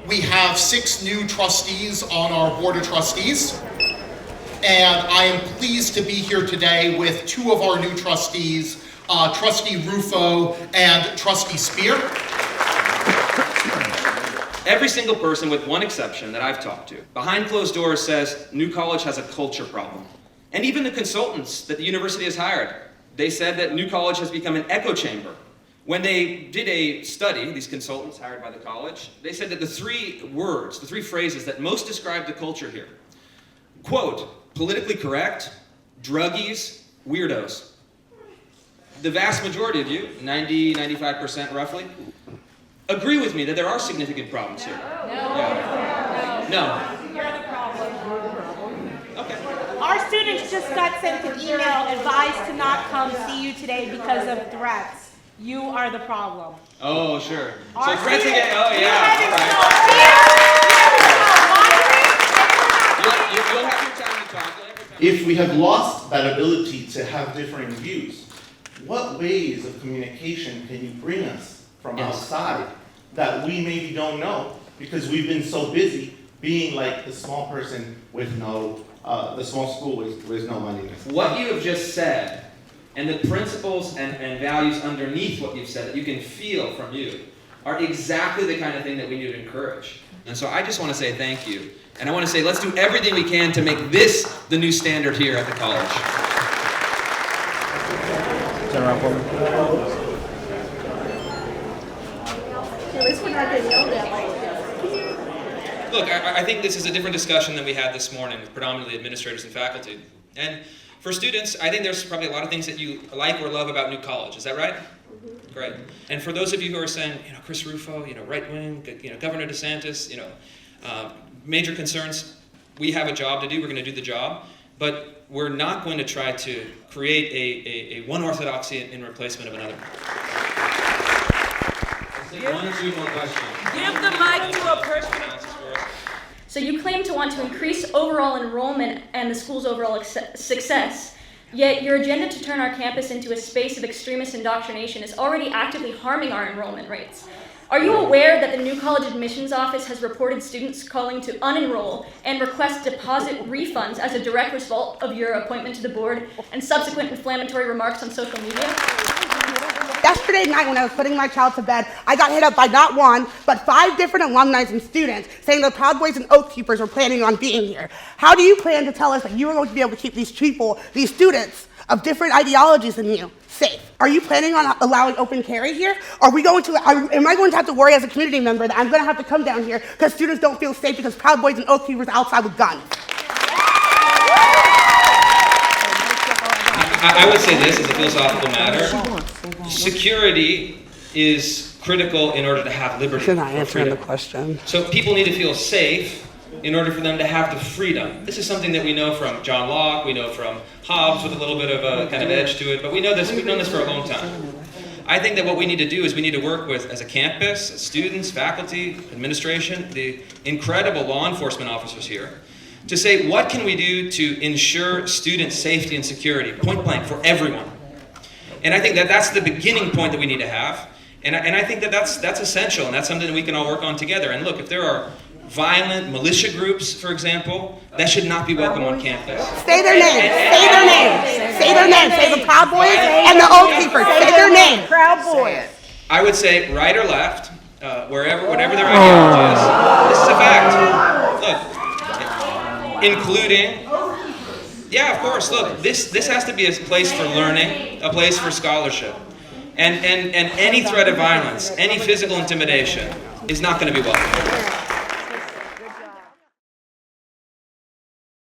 we have 6 new trustees on our Board of Trustees. And I am pleased to be here today with 2 of our new trustees, Trustee Rufo and Trustee Spear. Every single person, with one exception that I've talked to, behind closed doors says New College has a culture problem. And even the consultants that the university has hired, they said that New College has become an echo chamber. When they did a study, these consultants hired by the college, they said that the 3 words, the 3 phrases that most describe the culture here, quote, politically correct, druggies, weirdos. The vast majority of you, 90, 95% roughly, agree with me that there are significant problems here. No. You're the problem. Okay. Our students just got sent an email advised to not come see you today because of threats. You are the problem. Oh, sure. Our So threats students- again. Oh, yeah. All right. You'll have your time to talk. If we have lost that ability to have differing views, what ways of communication can you bring us from outside that we maybe don't know because we've been so busy being like the small person with no, the small school with no money? What you have just said and the principles and values underneath what you've said that you can feel from you are exactly the kind of thing that we need to encourage. And so I just want to say thank you. And I want to say let's do everything we can to make this the new standard here at the college. Look, I think this is a different discussion than we had this morning with predominantly administrators and faculty. And for students, I think there's probably a lot of things that you like or love about New College. Is that right? Mm-hmm. Great. And for those of you who are saying, Chris Rufo, right wing, Governor DeSantis, major concerns, we have a job to do. We're going to do the job. But we're not going to try to create a one orthodoxy in replacement of another. One or 2 more questions. Give the mic to a person. So you claim to want to increase overall enrollment and the school's overall success, yet your agenda to turn our campus into a space of extremist indoctrination is already actively harming our enrollment rates. Are you aware that the New College Admissions Office has reported students calling to unenroll and request deposit refunds as a direct result of your appointment to the board and subsequent inflammatory remarks on social media? Yesterday night when I was putting my child to bed, I got hit up by not 1, but 5 different alumni and students saying the Proud Boys and Oath Keepers were planning on being here. How do you plan to tell us that you are going to be able to keep these people, these students of different ideologies than you, safe? Are you planning on allowing open carry here? Am I going to have to worry as a community member that I'm going to have to come down here because students don't feel safe because Proud Boys and Oath Keepers are outside with guns? I would say this as a philosophical matter. Security is critical in order to have liberty. You're not answering the question. So people need to feel safe in order for them to have the freedom. This is something that we know from John Locke, we know from Hobbes with a little bit of a kind of edge to it, but we've known this for a long time. I think that what we need to do is we need to work with, as a campus, as students, faculty, administration, the incredible law enforcement officers here, to say what can we do to ensure student safety and security, point blank, for everyone. And I think that that's the beginning point that we need to have. And I think that that's essential, and that's something that we can all work on together. And look, if there are violent militia groups, for example, that should not be welcome on campus. Say their names. Say their names. Say their names. Say the Proud Boys and the Oath Keepers. Say their names. Proud Boys. I would say right or left, whatever their ideology is. This is a fact. Look, including, yeah, of course. Look, this has to be a place for learning, a place for scholarship, and any threat of violence, any physical intimidation, is not going to be welcome.